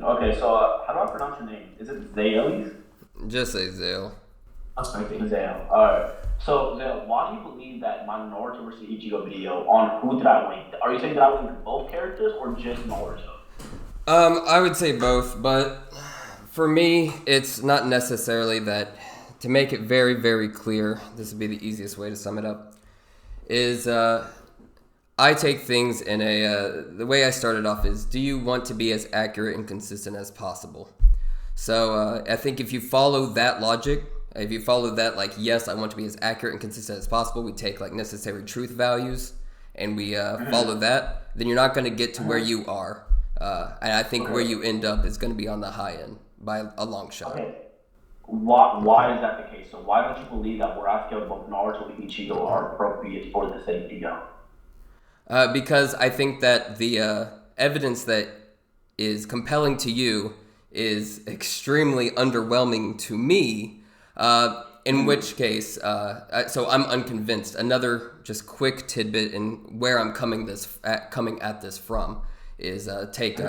Okay, so how do I pronounce your name? Is it Zales? Just say Zale. Okay, Zale. Alright. So, Zale, why do you believe that my Naruto versus Ichigo video on who did I win? Are you saying that I win both characters or just Naruto? I would say both, but for me, it's not necessarily that. To make it very, very clear, this would be the easiest way to sum it up. Is I take things in a the way I started off is: do you want to be as accurate and consistent as possible? So I think if you follow that logic, if you follow that, like, yes, I want to be as accurate and consistent as possible, we take like necessary truth values and we follow that, then you're not going to get to where you are. And I think where Okay. you end up is going to be on the high end by a long shot. Okay. Why is that the case? So why don't you believe that where I feel both Naruto and Ichigo are appropriate for the same video? Because I think that the evidence that is compelling to you is extremely underwhelming to me. In which case, so I'm unconvinced. Another just quick tidbit in where I'm coming at this from is take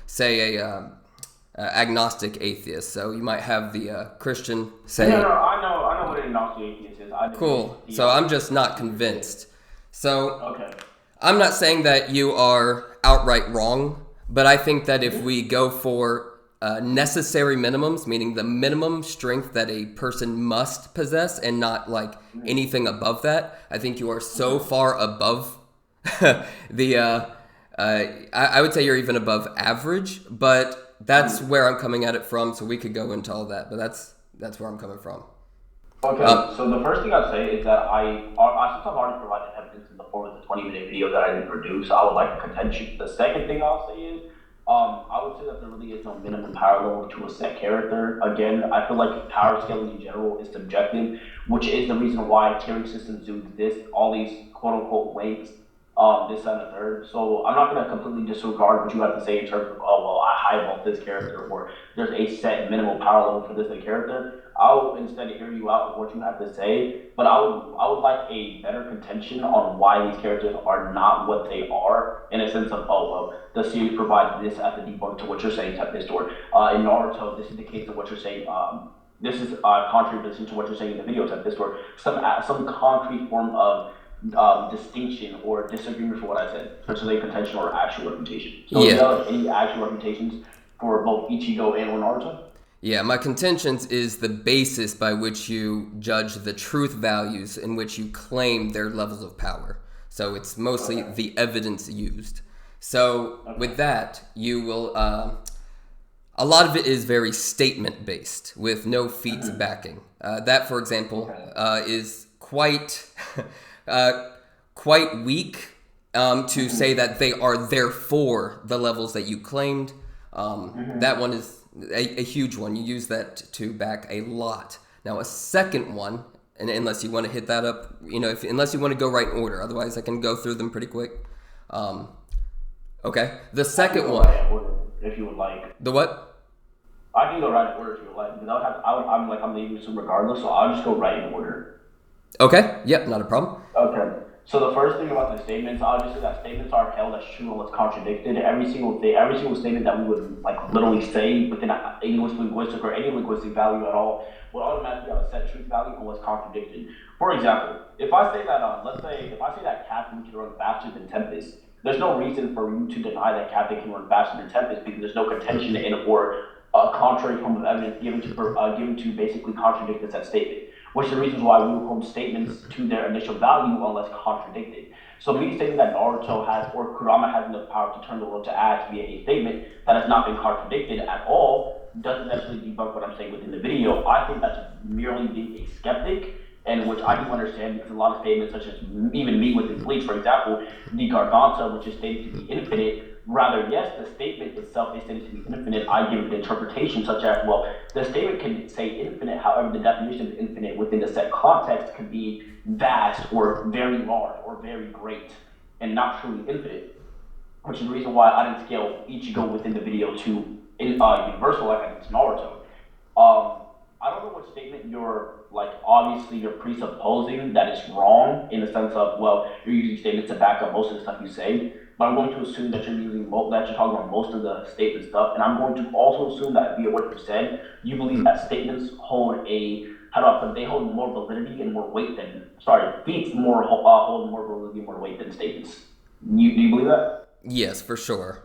say a agnostic atheist. So you might have the Christian No, no, say, I know what an agnostic atheist is. I just "Cool." the So I'm just not convinced. So Okay. I'm not saying that you are outright wrong, but I think that if Mhm. we go for necessary minimums, meaning the minimum strength that a person must possess and not like Mhm. anything above that, I think you are so Okay. far above the, I would say you're even above average, but that's Mhm. where I'm coming at it from. So we could go into all that, but that's where I'm coming from. Okay, Um, so the first thing I'd say is that since I've already provided evidence in the form of the 20-minute video that I didn't produce, I would like a contention. The second thing I'll say is, I would say that there really is no minimum power level to a set character. Again, I feel like power scaling in general is subjective, which is the reason why tiering systems do this, all these quote unquote weights, this, that, and the third. So I'm not going to completely disregard what you have to say in terms of, oh, well, I highball this character, or there's a set minimal power level for this character. I'll instead hear you out with what you have to say, but I would like a better contention on why these characters are not what they are in a sense of, oh well, the series provides this as a debunk to what you're saying type of story. In Naruto, this is the case of what you're saying. This is contribution to what you're saying in the video type of story. Some concrete form of distinction or disagreement for what I said, such as a contention or actual reputation. So, do you yeah. have like, any actual reputations for both Ichigo and Naruto? Yeah, my contentions is the basis by which you judge the truth values in which you claim their levels of power. So it's mostly Okay. the evidence used. So Okay. with that, you will. A lot of it is very statement based with no feats Mhm. backing. That, for example, Okay. is quite uh, quite weak to say Mhm. that they are therefore the levels that you claimed. That Mhm. one is a huge one. You use that to back a lot. Now, a second one, and unless you want to hit that up, unless you want to go right in order, otherwise I can go through them pretty quick. Um, okay, the I can second go one, right in order if you would like. the what? I can go right in order if you would like because I'm leaving soon regardless, so I'll just go right in order. Okay, yep, not a problem. Okay. So the first thing about the statements, obviously that statements are held as true unless contradicted. Every single thing, every single statement that we would like literally say within English linguistic or any linguistic value at all would automatically have a set truth value unless contradicted. For example, if I say that, let's say if I say that Captain can run faster than Tempest, there's no reason for you to deny that Captain can run faster than Tempest because there's no contention in or a contrary form of evidence given to basically contradict the said statement, which is the reasons why we will hold statements to their initial value unless contradicted. So me stating that Naruto has or Kurama has enough power to turn the world to ash via a statement that has not been contradicted at all doesn't necessarily debunk what I'm saying within the video. I think that's merely being a skeptic, and which I do understand because a lot of statements, such as even me within Bleach, for example, the Garganta, which is stated to be infinite, rather, yes, the statement itself is stated to be infinite. I give it an interpretation such as, well, the statement can say infinite, however, the definition of infinite within the set context could be vast or very large or very great and not truly infinite, which is the reason why I didn't scale Ichigo within the video to universal like I did to Naruto. I don't know what statement you're like obviously you're presupposing that it's wrong in the sense of, well, you're using statements to back up most of the stuff you say. But I'm going to assume that you're using that you're talking about most of the statement stuff, and I'm going to also assume that via what you said, you believe that statements hold a how do I put it? They hold more validity and more weight than feats hold more validity and more weight than statements. Do you believe that? Yes, for sure.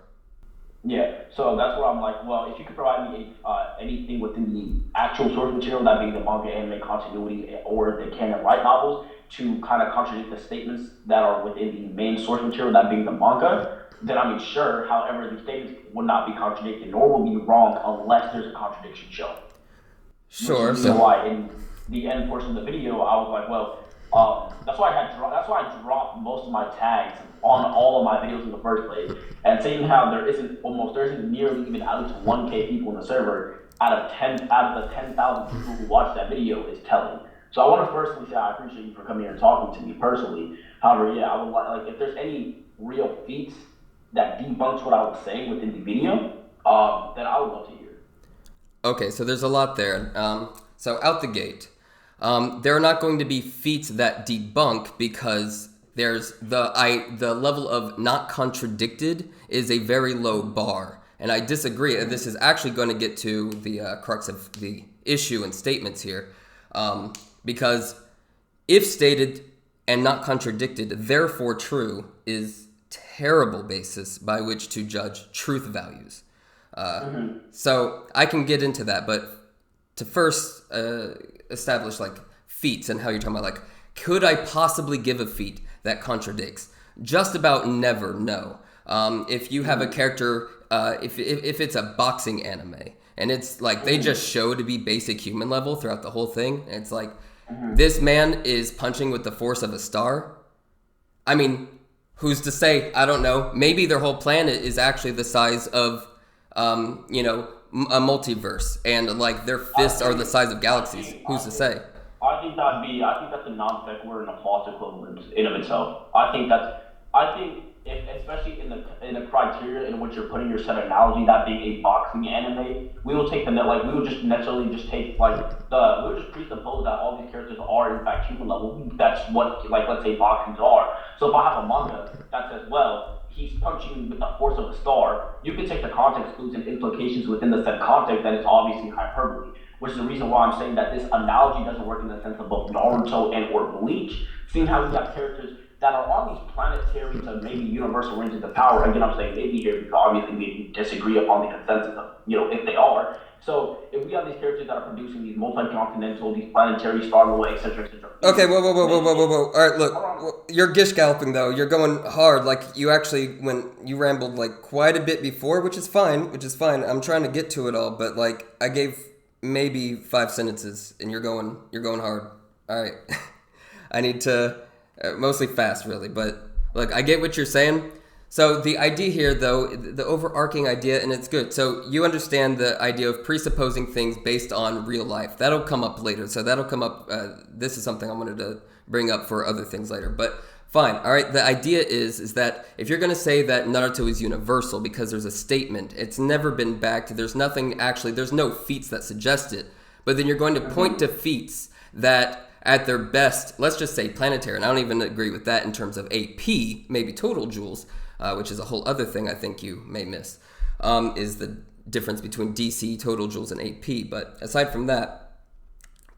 Yeah, so that's where I'm like, well, if you could provide me anything within the actual source material, that being the manga, anime continuity, or the canon light novels, to kind of contradict the statements that are within the main source material, that being the manga, then I mean, sure. However, the statements would not be contradicted, nor will be wrong unless there's a contradiction shown. Which is Sure. the reason So why in the end portion of the video, I was like, well, that's why I dropped most of my tags on all of my videos in the first place. And seeing how there isn't nearly even at least 1K people in the server out of the 10,000 people who watched that video is telling. So I want to firstly say I appreciate you for coming here and talking to me personally. However, yeah, I would like if there's any real feats that debunks what I was saying within the video, then I would love to hear. okay, so there's a lot there. So out the gate, there are not going to be feats that debunk because there's the level of not contradicted is a very low bar, and I disagree. This is actually going to get to the crux of the issue and statements here, because if stated and not contradicted, therefore true is terrible basis by which to judge truth values. So I can get into that, but to first establish like feats and how you're talking about, like, could I possibly give a feat that contradicts? Just about never, no. If you have a character, if it's a boxing anime and it's like they just show to be basic human level throughout the whole thing, and it's like this man is punching with the force of a star. I mean, who's to say? I don't know. Maybe their whole planet is actually the size of a multiverse, and like their fists are the size of galaxies. Who's to say? I think that's a non-sequitur and a false equivalent in of itself. I think if, especially in the criteria in which you're putting your set analogy, that being a boxing anime, we will take we will just necessarily just take we will just presuppose that all these characters are in fact human level. That's what let's say boxings are. So if I have a manga that says, well, he's punching with the force of a star, you can take the context clues and implications within the said context that it's obviously hyperbole. Which is the reason why I'm saying that this analogy doesn't work in the sense of both Naruto and or Bleach, seeing how we have characters that are on these planetary to maybe universal ranges of power. Again, I'm saying maybe here because obviously we disagree upon the consensus of, if they are. So if we have these characters that are producing these multi-continental, these planetary, star etc., etc. Okay, whoa. All right, look, you're gish galloping though. You're going hard. Like when you rambled like quite a bit before, which is fine. I'm trying to get to it all, but like I gave maybe 5 sentences, and you're going hard. All right, I need to mostly fast, really. But look, I get what you're saying. So the idea here, though, the overarching idea, and it's good. So you understand the idea of presupposing things based on real life. That'll come up later. So that'll come up. This is something I wanted to bring up for other things later. But fine. All right. The idea is that if you're going to say that Naruto is universal because there's a statement, it's never been backed. There's no feats that suggest it. But then you're going to point to feats that at their best, let's just say planetary, and I don't even agree with that in terms of AP, maybe total joules, which is a whole other thing I think you may miss, is the difference between DC, total joules, and AP. But aside from that,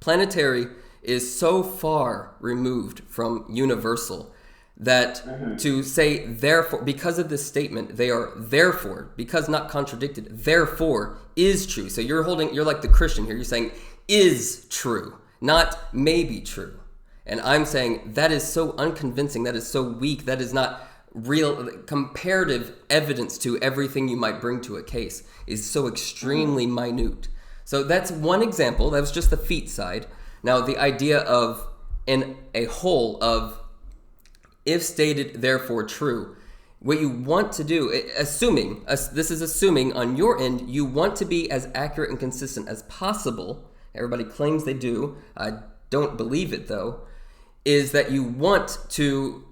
planetary is so far removed from universal that to say therefore, because of this statement, they are therefore, because not contradicted, therefore is true. So you're like the Christian here, you're saying is true, not maybe true. And I'm saying that is so unconvincing, that is so weak, that is not real. Comparative evidence to everything you might bring to a case is so extremely minute. So that's one example. That was just the feat side. Now the idea of in a whole of if stated, therefore true. What you want to do, this is assuming on your end, you want to be as accurate and consistent as possible. Everybody claims they do. I don't believe it though. Is that you want to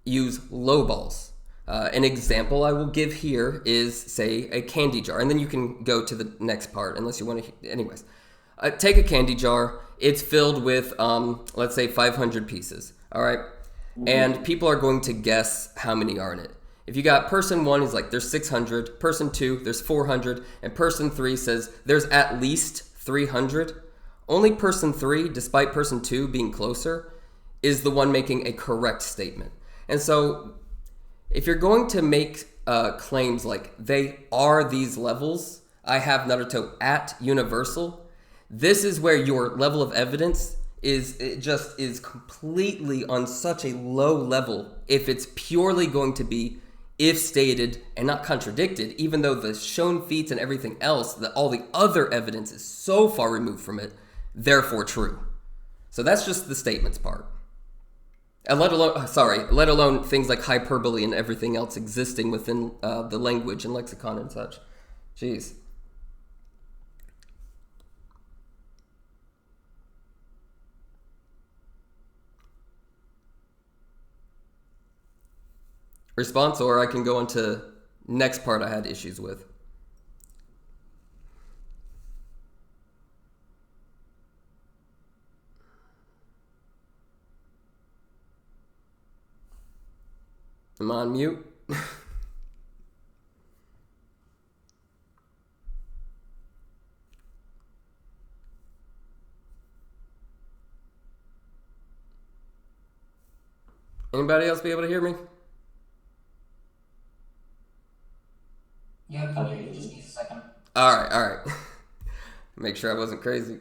use low balls. An example I will give here is, say, a candy jar. And then you can go to the next part, unless you want to... Anyways. Take a candy jar. It's filled with, let's say, 500 pieces. All right? And people are going to guess how many are in it. If you got person 1 is like, there's 600. Person 2, there's 400. And person 3 says, there's at least 300. Only person 3, despite person 2 being closer, is the one making a correct statement. And so, if you're going to make claims like, they are these levels, I have Naruto at universal, this is where your level of evidence is completely on such a low level if it's purely going to be if stated and not contradicted, even though the shown feats and everything else, all the other evidence is so far removed from it, therefore true. So that's just the statements part. And let alone things like hyperbole and everything else existing within the language and lexicon and such. Jeez. Response, or I can go into next part I had issues with. Am I on mute? Anybody else be able to hear me? Yeah, we can hear you. Just need a second. All right. Make sure I wasn't crazy.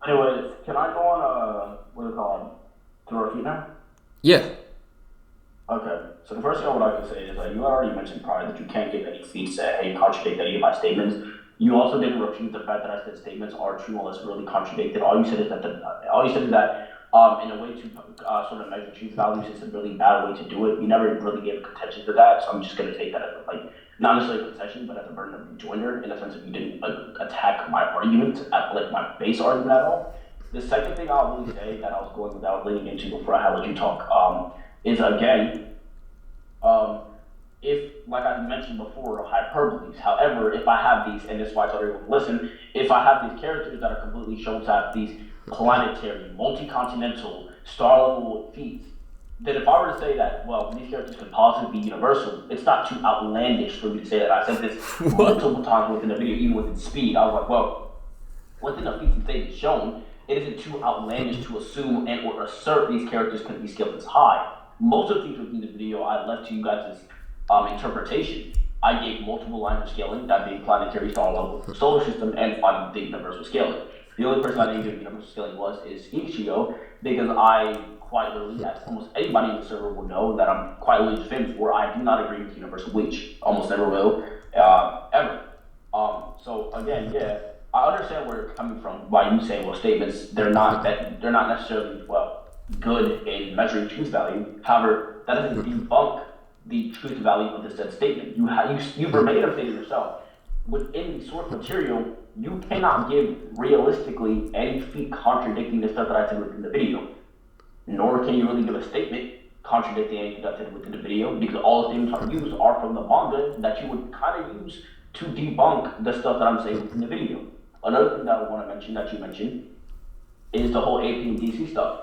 Anyways, can I go on what do you call it, to repeat now? Yeah. Okay, so the first thing I would like to say is that you already mentioned prior that you can't give any feats that hey, contradict any of my statements. You also didn't refute the fact that I said statements are true unless really contradicted. All you said is that in a way to sort of measure truth values, it's a really bad way to do it. You never really gave contention to that, so I'm just going to take that as like not necessarily a concession, but as a burden of rejoinder in the sense that you didn't attack my argument at like my base argument at all. The second thing I'll really say that I was going without leaning into before I had let you talk is again, if, like I mentioned before, hyperboles. However, if I have these, and this is why I told everyone to listen, if I have these characters that are completely shown to have these planetary, multi-continental, star-level feats, then if I were to say that, well, these characters could possibly be universal, it's not too outlandish for me to say that. I said this multiple times within the video, even within speed. I was like, well, within the feats and statements shown, it isn't too outlandish to assume and or assert these characters could be scaled this high. Most of the things within the video I left to you guys' interpretation. I gave multiple lines of scaling, that being planetary, star level, solar system, and on the universal scaling. The only person I didn't give universal scaling is Ichio, because I quite literally, as almost anybody in the server will know, that I'm quite literally defense where I do not agree with universal bleach. Almost never will, ever. So again, yeah, I understand where you're coming from. Why you say, well, statements they're not necessarily good in measuring truth value. However, that doesn't debunk the truth value of the said statement. You verbatim stated yourself. Within the source material, you cannot give realistically any feat contradicting the stuff that I said within the video. Nor can you really give a statement contradicting anything that I said within the video, because all the statements are used are from the manga that you would kind of use to debunk the stuff that I'm saying within the video. Another thing that I want to mention that you mentioned is the whole AP and DC stuff.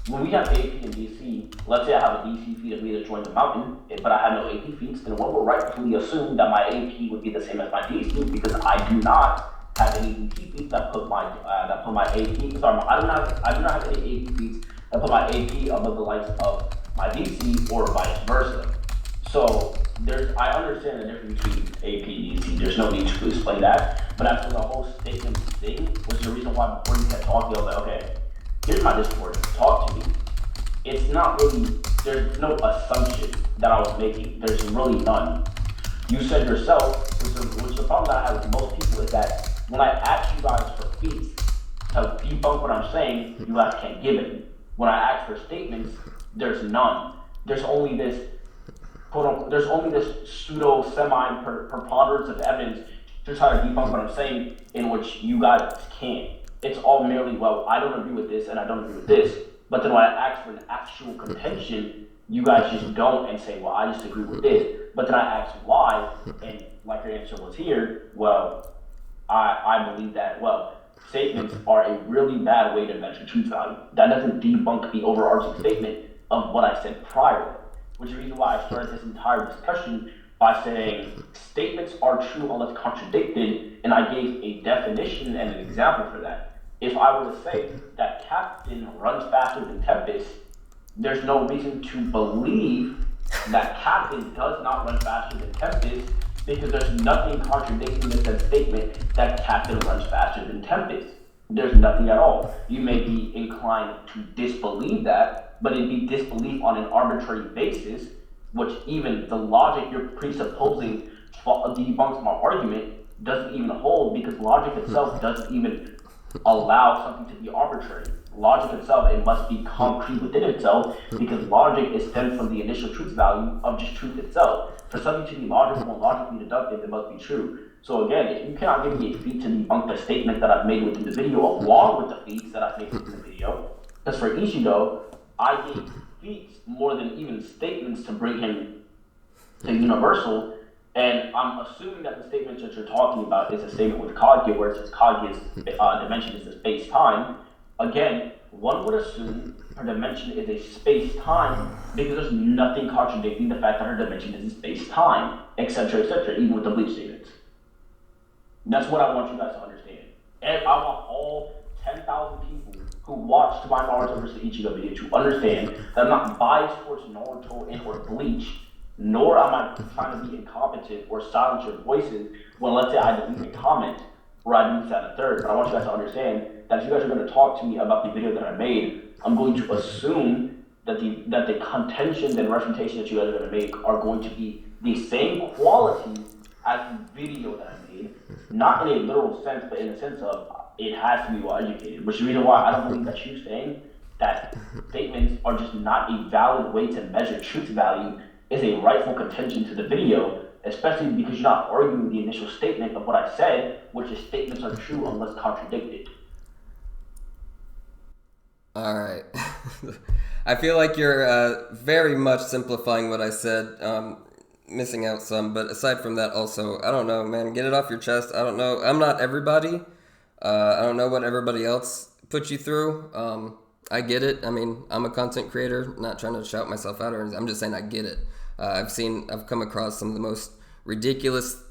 When we have AP and DC, let's say I have a DC feat of me to join the mountain, but I have no AP feats, then one will rightfully assume that my AP would be the same as my DC because I do not have any VP feats that put my AP. Sorry, I do not have any AP feats that put my AP above the likes of my VC or vice versa. So I understand the difference between AP and DC. There's no need to explain that. But as for the whole statement thing, was the reason why before you kept talking, I was like, okay, here's my Discord. Talk to me. It's not really. There's no assumption that I was making. There's really none. You said yourself, which the problem that I have with most people is that when I ask you guys for feats to debunk what I'm saying, you guys can't give it. When I ask for statements, there's none. There's only this pseudo semi preponderance of evidence to try to debunk what I'm saying, in which you guys can't. It's all merely, well, I don't agree with this and I don't agree with this. But then when I ask for an actual contention, you guys just don't and say, well, I just agree with this. But then I ask why, and like your answer was here, well, I believe that, well, statements are a really bad way to measure truth value. That doesn't debunk the overarching statement of what I said prior, which is the reason why I started this entire discussion by saying statements are true unless contradicted, and I gave a definition and an example for that. If I were to say that Captain runs faster than Tempest, there's no reason to believe that Captain does not run faster than Tempest, because there's nothing contradicting the said statement that Captain runs faster than Tempest. There's nothing at all. You may be inclined to disbelieve that, but it'd be disbelief on an arbitrary basis, which even the logic you're presupposing debunks my argument doesn't even hold, because logic itself doesn't even allow something to be arbitrary. Logic itself, it must be concrete within itself, because logic is stemmed from the initial truth value of just truth itself. For something to be logical and logically deductive, it must be true. So again, if you cannot give me a feat to debunk the statement that I've made within the video, along with the feats that I've made within the video, because for Ishido, I gave feats more than even statements to bring him to Universal, and I'm assuming that the statement that you're talking about is a statement with Kaguya, where it says Kaguya's dimension is a space-time. Again, one would assume her dimension is a space-time because there's nothing contradicting the fact that her dimension is a space-time, etc., even with the Bleach statements. That's what I want you guys to understand. And I want all 10,000 people who watched my Naruto vs. Ichigo video to understand that I'm not biased towards Naruto and or Bleach, nor am I trying to be incompetent or silence your voices when, let's say, I delete a comment or I delete that a third. But I want you guys to understand that if you guys are going to talk to me about the video that I made, I'm going to assume that the contentions and refutation that you guys are going to make are going to be the same quality as the video that I made, not in a literal sense, but in the sense of it has to be well educated, which is the reason why I don't believe that you saying that statements are just not a valid way to measure truth value is a rightful contention to the video, especially because you're not arguing the initial statement of what I said, which is statements are true unless contradicted. All right. I feel like you're very much simplifying what I said, missing out some. But aside from that, also, I don't know, man. Get it off your chest. I don't know. I'm not everybody. I don't know what everybody else put you through. I get it. I mean, I'm a content creator, not trying to shout myself out or anything. I'm just saying I get it. I've come across some of the most ridiculous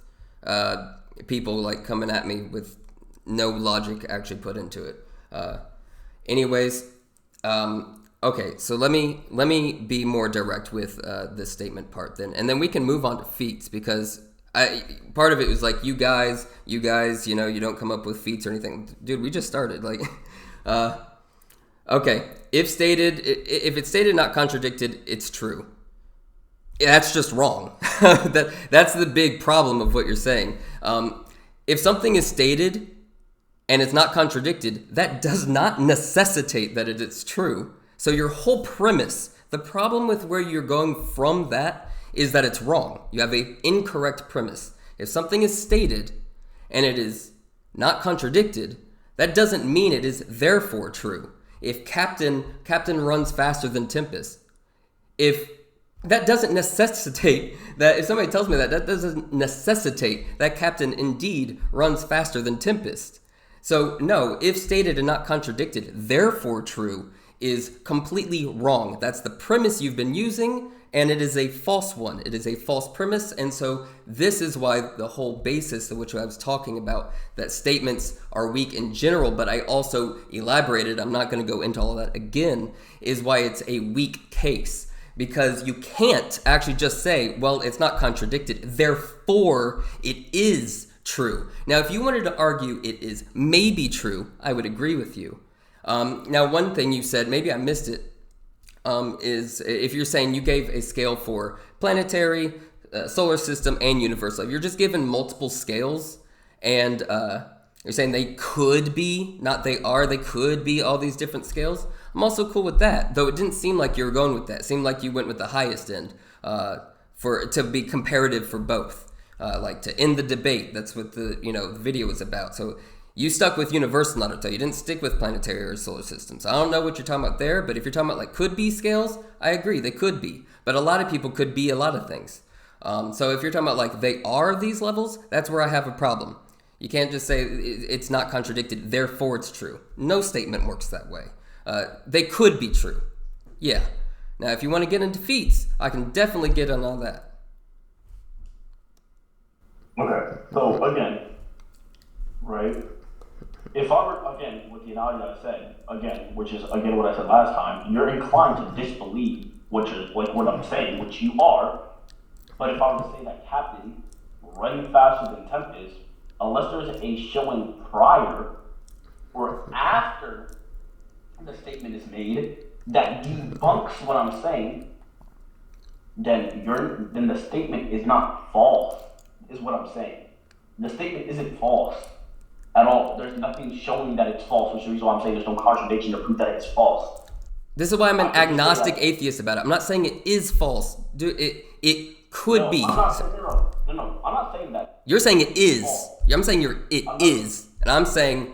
people like coming at me with no logic actually put into it. Anyways, okay, so let me be more direct with this statement part then, and then we can move on to feats, because part of it was like you guys, you know, you don't come up with feats or anything. Dude, we just started. Like, okay, if it's stated not contradicted, it's true. That's just wrong. That's the big problem of what you're saying. If something is stated and it's not contradicted, that does not necessitate that it is true. So your whole premise, the problem with where you're going from that is that it's wrong. You have an incorrect premise. If something is stated and it is not contradicted, that doesn't mean it is therefore true. If Captain runs faster than Tempest, if that doesn't necessitate that, if somebody tells me that doesn't necessitate that Captain indeed runs faster than Tempest. So no, if stated and not contradicted, therefore true, is completely wrong. That's the premise you've been using, and it is a false one. It is a false premise, and so this is why the whole basis of which I was talking about, that statements are weak in general, but I also elaborated, I'm not going to go into all of that again, is why it's a weak case. Because you can't actually just say, well, it's not contradicted, therefore it is true. Now, if you wanted to argue it is maybe true, I would agree with you. Now, one thing you said, maybe I missed it, is if you're saying you gave a scale for planetary, solar system, and universal. If you're just given multiple scales and you're saying they could be, not they are, they could be all these different scales, I'm also cool with that. Though it didn't seem like you were going with that. It seemed like you went with the highest end to be comparative for both. Like to end the debate. That's what the video was about. So you stuck with universal, Naruto. You didn't stick with planetary or solar systems. I don't know what you're talking about there, but if you're talking about like could be scales, I agree, they could be. But a lot of people could be a lot of things. So if you're talking about like they are these levels, that's where I have a problem. You can't just say it's not contradicted, therefore it's true. No statement works that way. They could be true. Yeah. Now, if you want to get into feats, I can definitely get on all that. Okay, so again, right? If I were, again, with the analogy that I said, again, which is, again, what I said last time, you're inclined to disbelieve, which is like what I'm saying, which you are. But if I were to say that Captain running faster than Tempest, unless there's a showing prior or after the statement is made that debunks what I'm saying, then the statement is not false, is what I'm saying. The statement isn't false at all. There's nothing showing that it's false, which is the reason why I'm saying there's no contradiction to prove that it's false. This is why I'm an agnostic atheist about it. I'm not saying it is false. Dude, it could be. I'm not saying that. You're saying it is. I'm saying it is. And I'm saying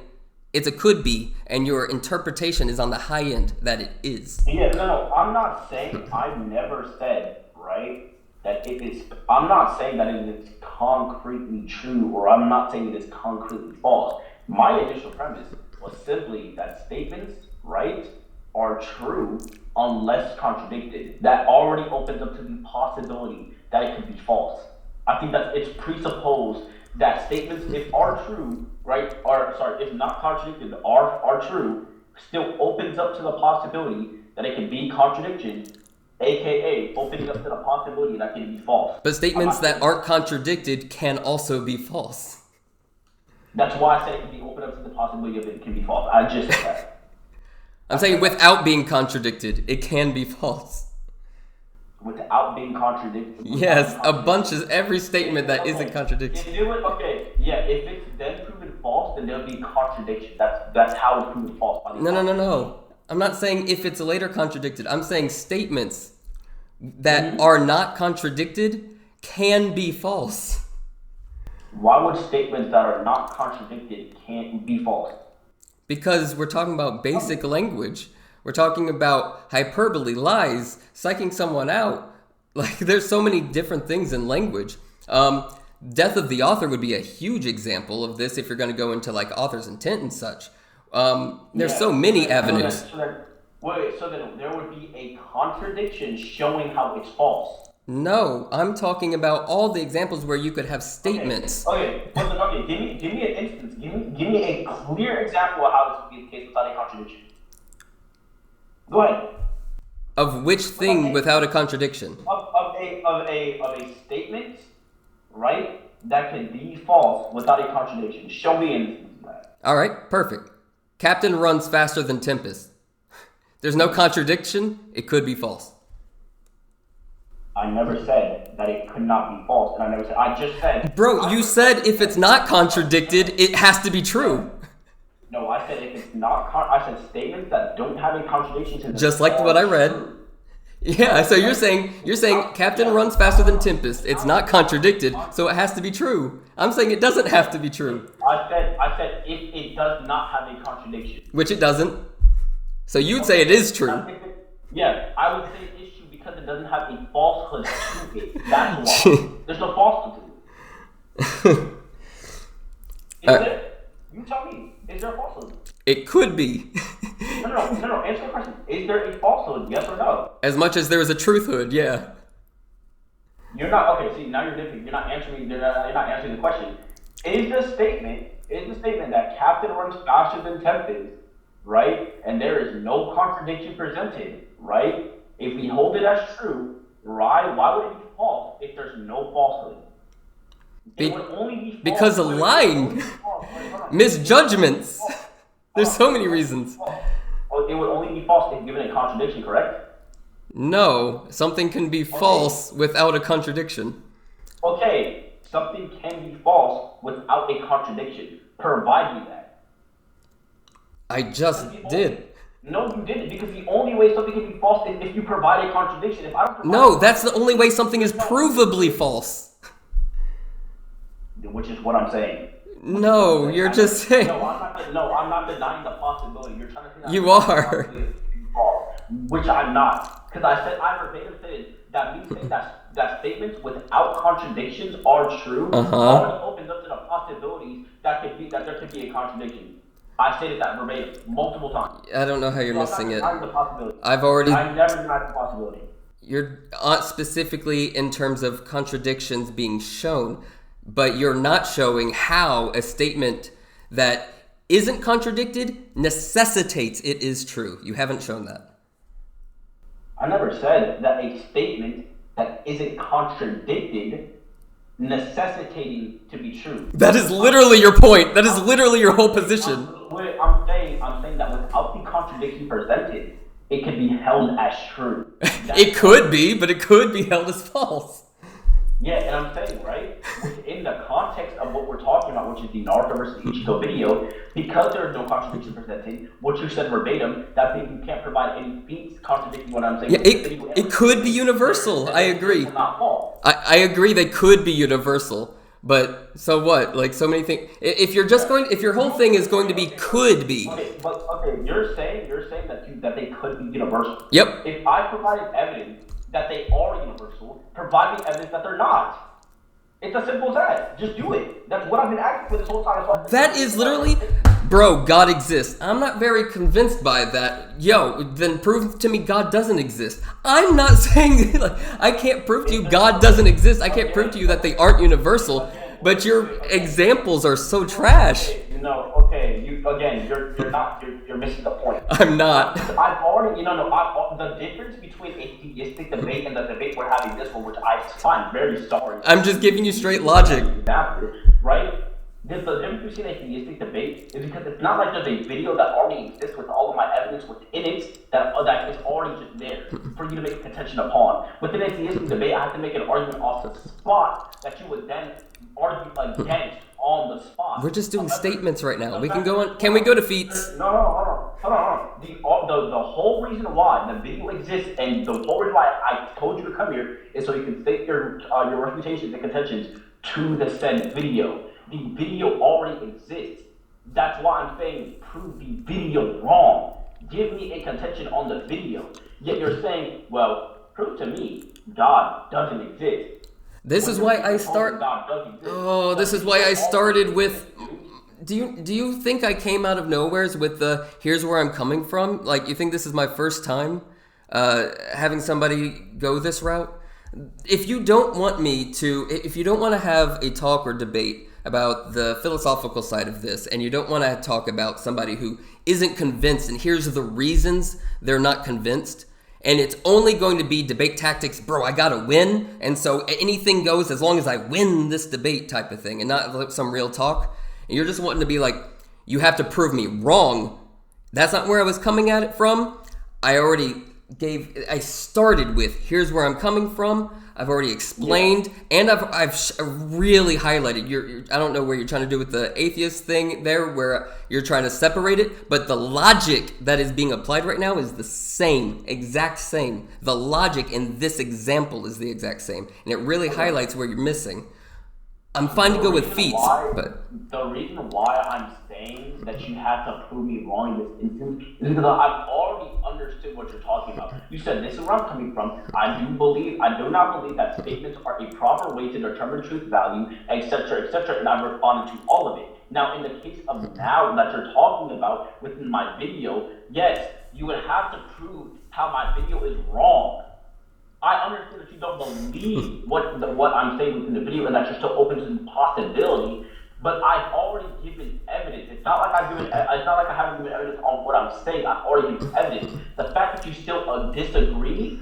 it's a could be, and your interpretation is on the high end that it is. Yeah, no, I'm not saying, I've never said, right, that it is, I'm not saying that it is concretely true, or I'm not saying it is concretely false. My initial premise was simply that statements, right, are true unless contradicted. That already opens up to the possibility that it could be false. I think that it's presupposed that statements, if are true, right, if not contradicted, are true, still opens up to the possibility that it could be contradiction, aka opening up to the possibility that it can be false. But statements that aren't contradicted can also be false. That's why I said it can be open up to the possibility of it can be false. I just said that. I'm saying without being contradicted, it can be false. Without being contradicted. Yes, a bunch of every statement that isn't contradicted. If it's then proven false, then there'll be contradiction. That's how it's proven false. No. I'm not saying if it's later contradicted. I'm saying statements that are not contradicted can be false. Why would statements that are not contradicted can't be false? Because we're talking about basic language. We're talking about hyperbole, lies, psyching someone out. Like, there's so many different things in language. Death of the author would be a huge example of this if you're going to go into, like, author's intent and such. There's so many avenues. So then there would be a contradiction showing how it's false. No, I'm talking about all the examples where you could have statements. Okay. Give me an instance. Give me a clear example of how this would be the case without a contradiction. Go ahead. Of which thing without a contradiction? Of a statement, right, that can be false without a contradiction. Show me an instance of that. All right, perfect. Captain runs faster than Tempest. There's no contradiction. It could be false. I never said that it could not be false, and I just said... Bro, you said if it's not contradicted, it has to be true. No, I said if it's not... I said statements that don't have a contradiction... Just like what I read. Yeah, so you're saying Captain runs faster than Tempest. It's not contradicted, so it has to be true. I'm saying it doesn't have to be true. I said if it does not have a contradiction. Which it doesn't. So you'd say it is true. Yeah, I would say it's true because it doesn't have a falsehood to it. That's why. There's no falsehood to it. Is there? You tell me. Is there a falsehood? It could be. No. Answer the question. Is there a falsehood? Yes or no? As much as there is a truthhood, yeah. You're not okay. See, now you're nitpicking. You're not answering. You're not answering the question. Is the statement that Captain runs faster than Tempest, right? And there is no contradiction presented, right? If we hold it as true, right? Why would it be false if there's no falsehood? It would only be false. Because of lying, misjudgments. There's so many reasons. It would only be false if given a contradiction, correct? No, something can be false without a contradiction. Okay, something can be false without a contradiction. Provide me that. I just did. No, you didn't, because the only way something can be false is if you provide a contradiction. If I don't provide No, that's the only way something is provably false. Which is what I'm saying. No, you're just saying. No, I'm not denying the possibility. You're trying to say that You are. Which I'm not. Because I verbatim said that me saying that statements without contradictions are true already opens up to the possibilities that there could be a contradiction. I stated that verbatim multiple times. I don't know how you're missing it. The possibility. I've already. I never denied the possibility. You're specifically in terms of contradictions being shown, but you're not showing how a statement that isn't contradicted necessitates it is true. You haven't shown that. I never said that a statement that isn't contradicted necessitating to be true. That is literally your point. That is literally your whole position. I'm saying that without the contradiction presented, it could be held as true. It could be, but it could be held as false. Yeah, and I'm saying, right, within the context of what we're talking about, which is the Naruto versus Ichigo video, because there is no contradiction presented, what you said verbatim, that means you can't provide any feats contradicting what I'm saying. Yeah, it could be universal. I agree. I agree they could be universal, but so what? Like so many things. If your whole thing is going to be could be. Okay, you're saying that they could be universal. Yep. If I provided evidence that they are universal, provide me evidence that they're not. It's as simple as that. Just do it. That's what I've been asking for this whole time. That is literally, bro, God exists. I'm not very convinced by that. Yo, then prove to me God doesn't exist. I'm not saying, like, I can't prove to you God doesn't exist. I can't prove to you that they aren't universal. But your examples are so trash. No, you're missing the point. I'm not. I've already, the difference between a theistic debate and the debate we're having this one, which I find very sorry. I'm just giving you straight logic. Right? The difference between a theistic debate is because it's not like there's a video that already exists with all of my evidence within it that is already just there for you to make a contention upon. Within a theistic debate, I have to make an argument off the spot that you would then argue against on the spot. We're just doing statements right now. We can go on. Can we go to feats? No, hold on. The whole reason why the video exists and the whole reason why I told you to come here is so you can state your reputations and contentions to the said video. The video already exists. That's why I'm saying prove the video wrong. Give me a contention on the video. Yet you're saying, well, prove to me God doesn't exist. This is why I start. Oh, this is why I started with. Do you think I came out of nowheres with the here's where I'm coming from? Like, you think this is my first time having somebody go this route? If you don't want to have a talk or debate about the philosophical side of this, and you don't want to talk about somebody who isn't convinced, and here's the reasons they're not convinced, and it's only going to be debate tactics, bro, I gotta win, and so anything goes as long as I win this debate type of thing, and not some real talk, and you're just wanting to be like, you have to prove me wrong. That's not where I was coming at it from. I started with, here's where I'm coming from. I've already explained, and I've really highlighted. I don't know where you're trying to do with the atheist thing there, where you're trying to separate it, but the logic that is being applied right now is the same, exact same. The logic in this example is the exact same, and it really highlights where you're missing. I'm fine to go with feats, but the reason why I'm saying that you have to prove me wrong in this instance is because I've already understood what you're talking about. You said this is where I'm coming from. I do not believe that statements are a proper way to determine truth value, etc., and I've responded to all of it. Now, in the case of now that you're talking about within my video, yes, you would have to prove how my video is wrong. I understand that you don't believe what I'm saying within the video, and that you're still open to the possibility. But I've already given evidence. It's not like I haven't given evidence on what I'm saying. I've already given evidence. The fact that you still disagree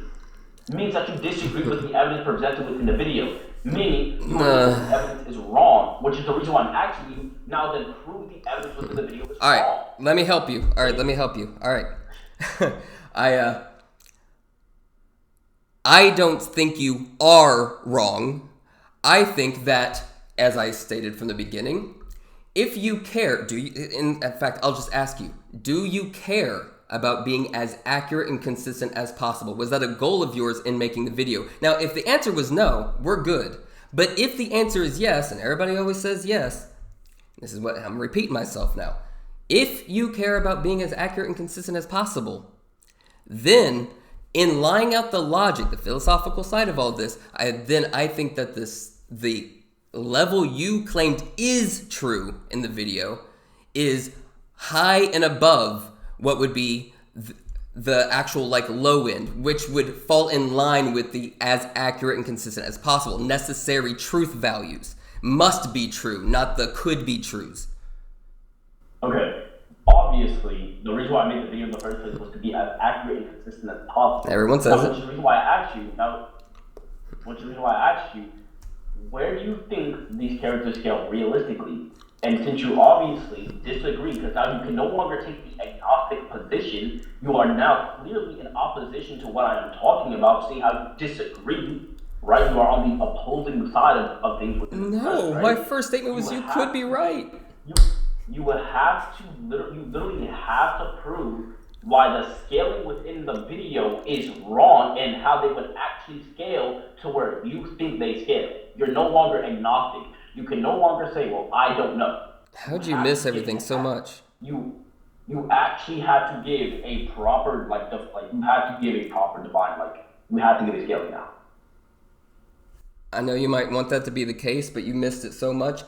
means that you disagree with the evidence presented within the video. Meaning, you believe the evidence is wrong, which is the reason why I'm asking you now. Then prove the evidence within the video is All right, wrong. let me help you. All right, let me help you. All right, I don't think you are wrong. I think that, as I stated from the beginning, if you care, in fact, I'll just ask you, do you care about being as accurate and consistent as possible? Was that a goal of yours in making the video? Now, if the answer was no, we're good. But if the answer is yes, and everybody always says yes, this is what I'm repeating myself now. If you care about being as accurate and consistent as possible, then in lying out the logic, the philosophical side of all this, I think that the level you claimed is true in the video is high and above what would be the actual low end, which would fall in line with the as accurate and consistent as possible. Necessary truth values must be true, not the could be trues. Okay. Obviously, the reason why I made the video in the first place was to be as accurate and consistent as possible. Everyone says it. Which is the reason why I asked you, where do you think these characters scale realistically? And since you obviously disagree, because now you can no longer take the agnostic position, you are now clearly in opposition to what I am talking about, seeing how you disagree, right? You are on the opposing side of things. No, right? My first statement was you could be right. You would have to literally have to prove why the scaling within the video is wrong and how they would actually scale to where you think they scale. You're no longer agnostic. You can no longer say, well, I don't know. How'd you miss everything so much? You actually have to give a proper you have to give a proper divine you have to give a scaling now. I know you might want that to be the case, but you missed it so much.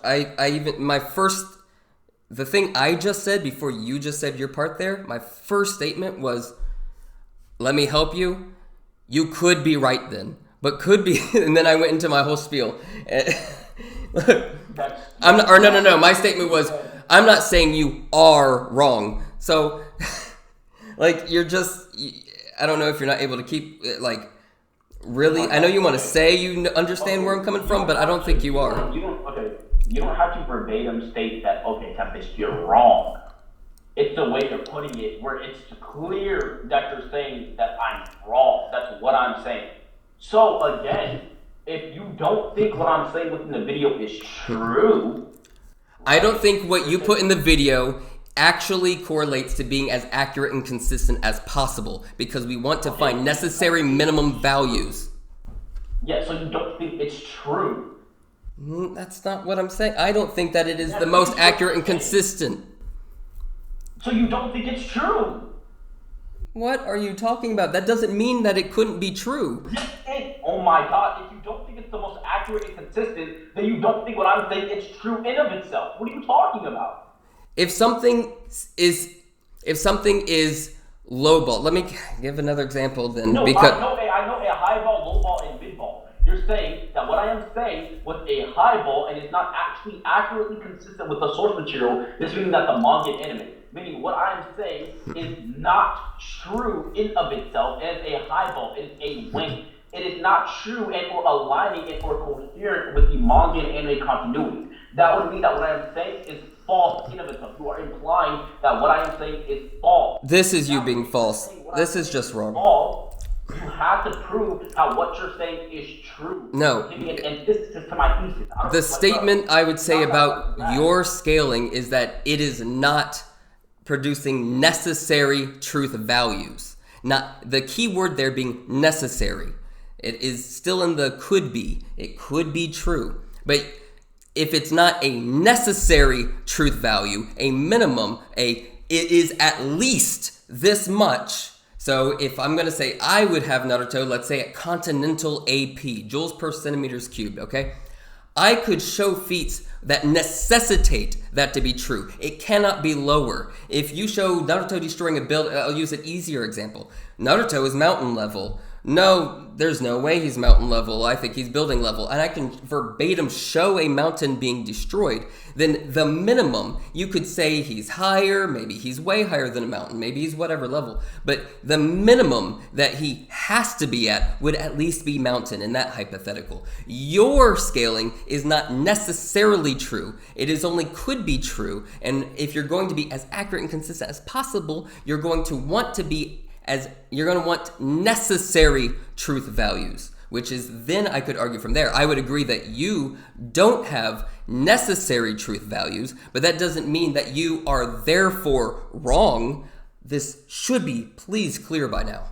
The thing I just said before you just said your part there, my first statement was, let me help you. You could be right then, but could be, and then I went into my whole spiel. Look, no. My statement was, I'm not saying you are wrong. So, you're just, I don't know if you're not able to keep, really, I know you want to say you understand where I'm coming from, but I don't think you are. You don't have to verbatim state that, okay, Tempest, you're wrong. It's the way you're putting it where it's clear that you're saying that I'm wrong. That's what I'm saying. So again, if you don't think what I'm saying within the video is true... I don't think what you put in the video actually correlates to being as accurate and consistent as possible because we want to find necessary minimum values. Yeah, so you don't think it's true. That's not what I'm saying. I don't think that it is the most accurate and consistent. So you don't think it's true? What are you talking about? That doesn't mean that it couldn't be true. Oh my God, if you don't think it's the most accurate and consistent, then you don't think what I'm saying is true in of itself. What are you talking about? If something is low ball, let me give another example then. No, I know a high ball, low ball, and mid ball. You're saying that what I am saying was a high ball and is not actually accurately consistent with the source material. This meaning that the manga and anime. Meaning what I am saying is not true in of itself as a high ball. It is a wing. It is not true and or aligning and or coherent with the manga and anime continuity. That would mean that what I am saying is false in of itself. You are implying that what I am saying is false. This is you being false. This is just wrong. False. You have to prove how what you're saying is true. No. Give me an antithesis to my thesis. The statement I would say about your scaling is that it is not producing necessary truth values. Not the key word there being necessary. It is still in the could be. It could be true. But if it's not a necessary truth value, a minimum, it is at least this much. So if I'm going to say I would have Naruto, let's say at continental AP, joules per centimeters cubed, okay? I could show feats that necessitate that to be true. It cannot be lower. If you show Naruto destroying a building, I'll use an easier example. Naruto is mountain level. no, there's no way he's mountain level. I think he's building level. And I can verbatim show a mountain being destroyed. Then the minimum, you could say he's higher, maybe he's way higher than a mountain, maybe he's whatever level. But the minimum that he has to be at would at least be mountain in that hypothetical. Your scaling is not necessarily true. It is only could be true. And if you're going to be as accurate and consistent as possible, you're going to want necessary truth values, which is then I could argue from there. I would agree that you don't have necessary truth values, but that doesn't mean that you are therefore wrong. This should be, please, clear by now.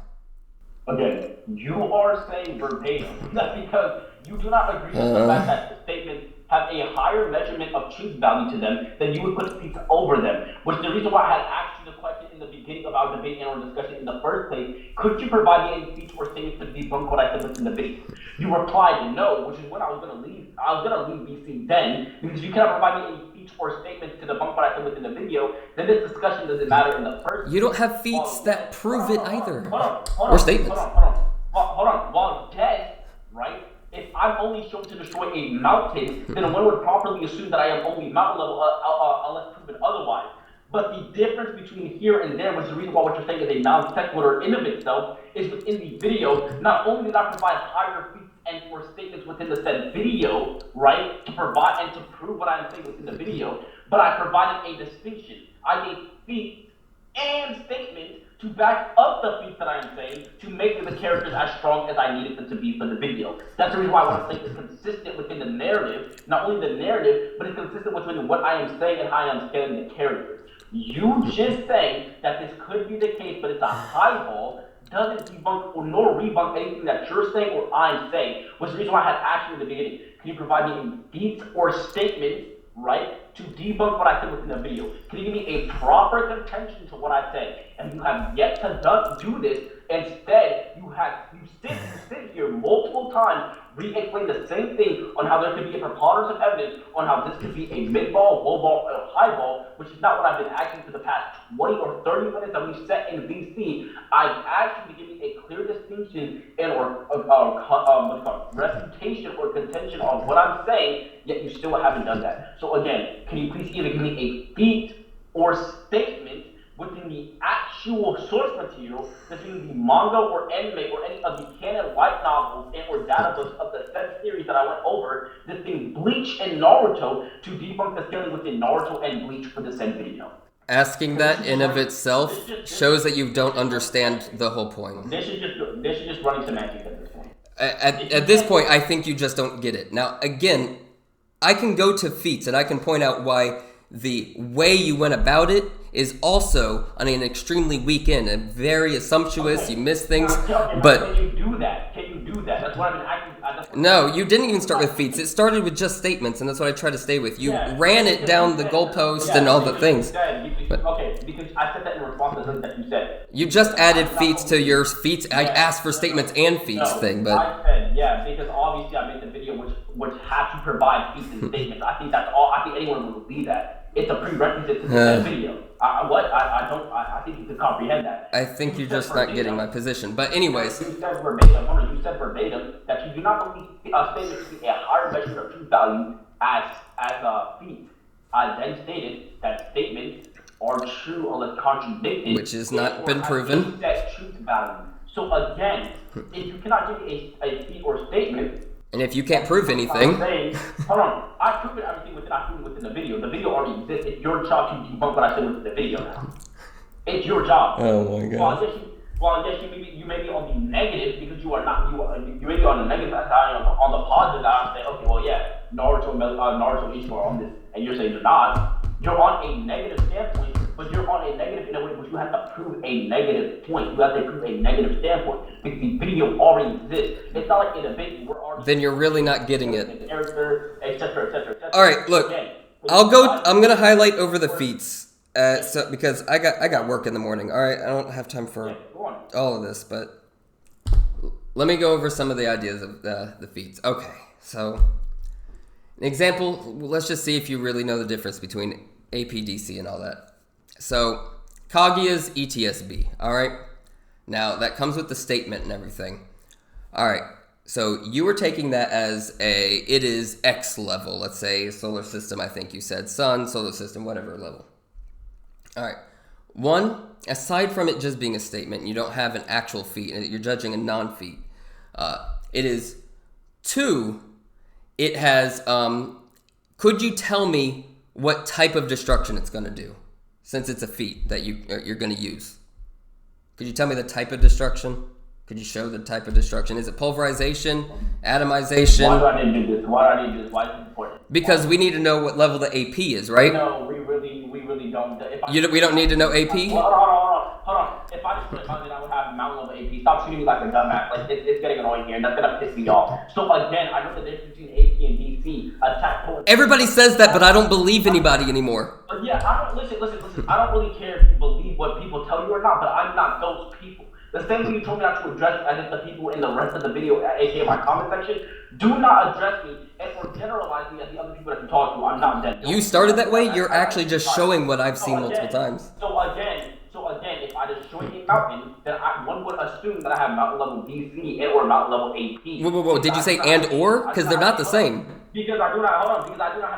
Again, you are saying verbatim that because you do not agree with the fact that the statements have a higher measurement of truth value to them, then you would put feats over them. Which is the reason why I had asked you the question in the beginning of our debate and our discussion in the first place. Could you provide me any feats or statements to debunk what I said within the video? You replied no, which is when I was gonna leave BC then, because you cannot provide me any feats or statements to debunk what I said within the video, then this discussion doesn't matter in the first place. You don't have feats that prove it either. Hold or statements. Hold on. While dead, right? If I'm only shown to destroy a mountain, then one would properly assume that I am only mountain level unless proven otherwise. But the difference between here and there, which is the reason why what you're saying is a non-sequitur in of itself, is within the video, not only did I provide higher feats and or statements within the said video, right, to provide and to prove what I'm saying within the video, but I provided a distinction. I gave feats and statements to back up the feats that I am saying to make the characters as strong as I needed them to be for the video. That's the reason why I want to say it's consistent within the narrative, not only the narrative, but it's consistent within what I am saying and how I am scaling the characters. You just saying that this could be the case, but it's a highball, doesn't debunk or nor rebunk anything that you're saying or I'm saying, which is the reason why I had asked you in the beginning. Can you provide me any feats or statements, right, to debunk what I said within the video? Can you give me a proper contention to what I said? And you have yet to do this. Instead, you sit here multiple times, re-explain the same thing on how there could be a preponderance of evidence on how this could be a mid-ball, low-ball, or high-ball, which is not what I've been asking for the past 20 or 30 minutes that we've set in VC. I've asked you to give me a clear distinction and refutation or contention on what I'm saying, yet you still haven't done that. So again, can you please either give me a feat or statement within the actual source material, between the manga or anime or any of the canon light novels and or data books of the said series that I went over, this thing Bleach and Naruto, to debunk the scaling within Naruto and Bleach for the said video. Asking that in of itself shows that you don't understand the whole point. This is just running semantics at this point. At this point, I think you just don't get it. Now, again, I can go to feats and I can point out why the way you went about it is also on an extremely weak end and very assumptuous. Okay. You miss things, but can you do that? That's what I've been asking. No, you didn't even start with feats. It started with just statements, and that's what I try to stay with. You ran it down the goalpost and all the things. Because I said that in response to something that you said. You just added feats to your feats. I asked for statements and feats thing, but I said because obviously I made the video which had to provide feats and statements. I think that's all. I think anyone would believe that. It's a prerequisite to the video. I think you can comprehend that. I think you're just not getting my position. But anyways. You said verbatim that you do not believe statements to be a higher measure of truth value as a feat. I then stated that statements are true unless contradicted. Which has not been proven. That truth value. So again, if you cannot give me a feat or statement, and if you can't prove anything, hold on. I proved everything within the video. The video already exists. It's your job to debunk what I said within the video now. It's your job. Oh my god. Well, yes, you may be on the negative because you may be on the negative side. On the positive side, I'm saying, okay, well, yeah, Naruto and Ichigo are on this, and you're saying you're not. You're on a negative standpoint, but you're on a negative in a way which you have to prove a negative point. You have to prove a negative standpoint because the video already exists. It's not like in a debate we're already. Then you're really not getting it. Character, etc. All right, look, I'm gonna highlight over the feats, because I got work in the morning. All right, I don't have time for all of this, but let me go over some of the ideas of the feats. Okay, so an example. Let's just see if you really know the difference between APDC and all that. So Kaguya's ETSB. All right, now that comes with the statement and everything. All right. So you were taking that as it is X level. Let's say solar system. I think you said sun, solar system, whatever level. All right. One, aside from it just being a statement, you don't have an actual feat. You're judging a non-feat. It is two. It has. Could you tell me what type of destruction it's going to do, since it's a feat that you're going to use? Could you tell me the type of destruction? Could you show the type of destruction? Is it pulverization, atomization? Why do I need to do this? Why do I need to do this? Why is it important? Because we need to know what level the AP is, right? No, we really don't. We don't need to know AP? Hold on. If I just put something, I would have mountain level AP. Stop treating me like a dumbass. Like, it's getting annoying here, and that's gonna piss me off. So again, I know the difference between AP and DC. Attack points. Everybody says that, but I don't believe anybody anymore. But yeah, I don't listen. I don't really care if you believe what people tell you or not, but I'm not those people. The same way you told me not to address as if the people in the rest of the video, aka my comment section, do not address me or generalize me as the other people that you talk to. I'm not them. You started that way. You're actually just showing what I've seen multiple times. So again, if I destroy a mountain, then one would assume that I have mountain level BC or mountain level AP. Whoa. Did you say and or? Because they're not the same. Because I do not have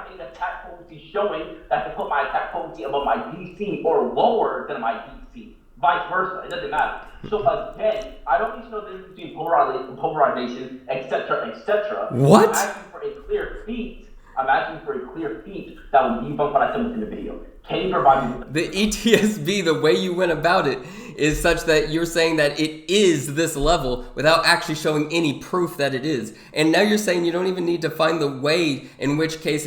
any attack potency showing that to put my attack potency above my DC or lower than my DC. Vice versa, it doesn't matter. So again, I don't need to know the difference between polarization, etc. What? I'm asking for a clear feat. That will debunk what I said within the video. Can you provide me with the ETSB, the way you went about it, is such that you're saying that it is this level without actually showing any proof that it is. And now you're saying you don't even need to find the way, in which case,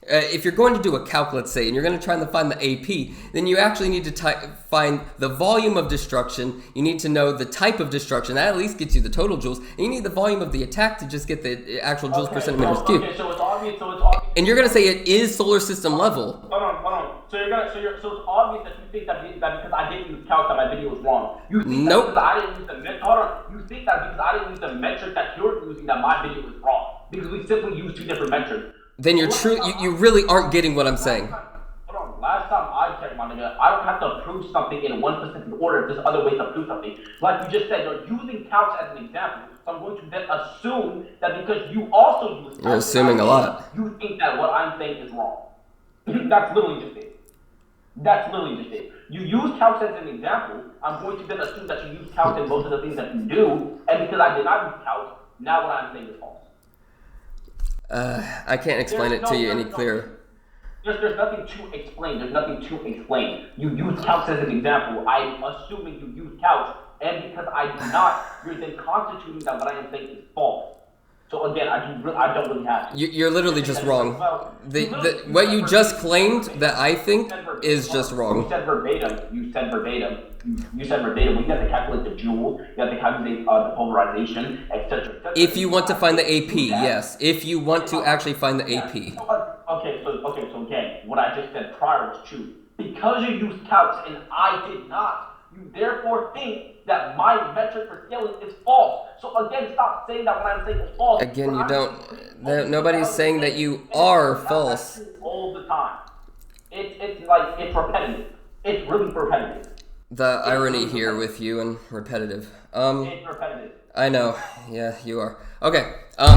if you're going to do a calc, let's say, and you're going to try and find the AP, then you actually need to find the volume of destruction. You need to know the type of destruction. That at least gets you the total joules. And you need the volume of the attack to just get the actual joules per centimeters cubed. Okay, so it's obvious. And you're going to say it is solar system level. Hold on. So it's obvious that you think that because I didn't use calc that my video was wrong. You think nope. That because I didn't use the metric. Hold on. You think that because I didn't use the metric that you're using that my video was wrong because we simply used two different metrics. Then you're true. You really aren't getting what I'm saying. Hold on. Last time I checked, my nigga, I don't have to prove something in one specific order. There's other ways to prove something. Like you just said, you're using calcs as an example. So I'm going to then assume that because you also use calcs, you're assuming a lot. You think that what I'm saying is wrong. That's literally just it. You use calcs as an example. I'm going to then assume that you use calcs in most of the things that you do. And because I did not use calcs, now what I'm saying is false. I can't explain it to you any clearer. There's nothing to explain. You use calcs as an example. I'm assuming you use calcs, and because I do not, you're then constituting that what I am saying is false. So again, I don't really have to. You're literally just wrong. What you just claimed that I think is just wrong. You said verbatim. You said verbatim. Well, you have to calculate the joule. You have to calculate the polarization, etc. If you want to find the AP, yes. If you want to actually find the AP. Okay. So again, what I just said prior was true. Because you used calcs and I did not, you therefore think that my metric for scaling is false. So again, stop saying that what I'm saying is false. Again, you don't. Nobody's saying that you are false. All the time. It's repetitive. It's really repetitive. The irony here with you and repetitive. It's repetitive. I know. Yeah, you are. Okay.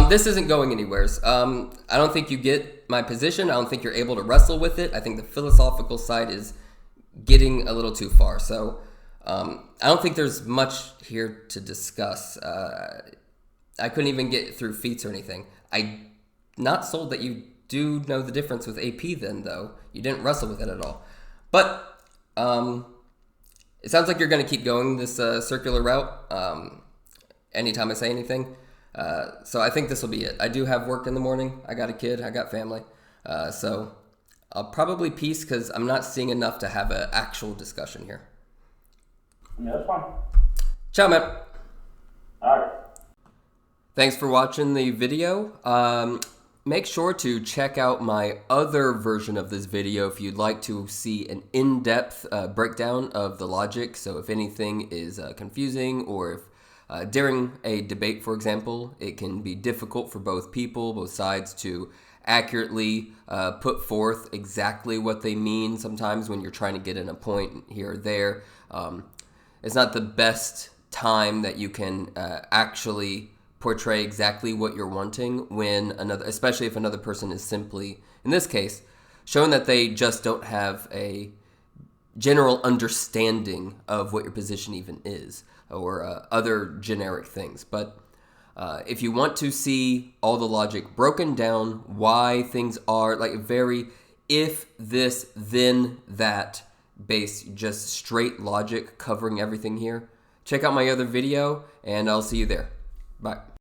This isn't going anywheres. I don't think you get my position. I don't think you're able to wrestle with it. I think the philosophical side is getting a little too far. So I don't think there's much here to discuss. I couldn't even get through feats or anything. I'm not sold that you do know the difference with AP then, though. You didn't wrestle with it at all. But it sounds like you're going to keep going this circular route anytime I say anything. So I think this will be it. I do have work in the morning. I got a kid. I got family. So I'll probably peace because I'm not seeing enough to have an actual discussion here. Yeah, that's fine. Ciao, man. All right. Thanks for watching the video. Make sure to check out my other version of this video if you'd like to see an in-depth breakdown of the logic. So if anything is confusing, or if during a debate, for example, it can be difficult for both sides to accurately put forth exactly what they mean sometimes when you're trying to get in a point here or there. It's not the best time that you can actually portray exactly what you're wanting when another, especially if another person is simply, in this case, showing that they just don't have a general understanding of what your position even is, or other generic things. But if you want to see all the logic broken down, why things are like very if this then that based, just straight logic covering everything here, check out my other video and I'll see you there. Bye.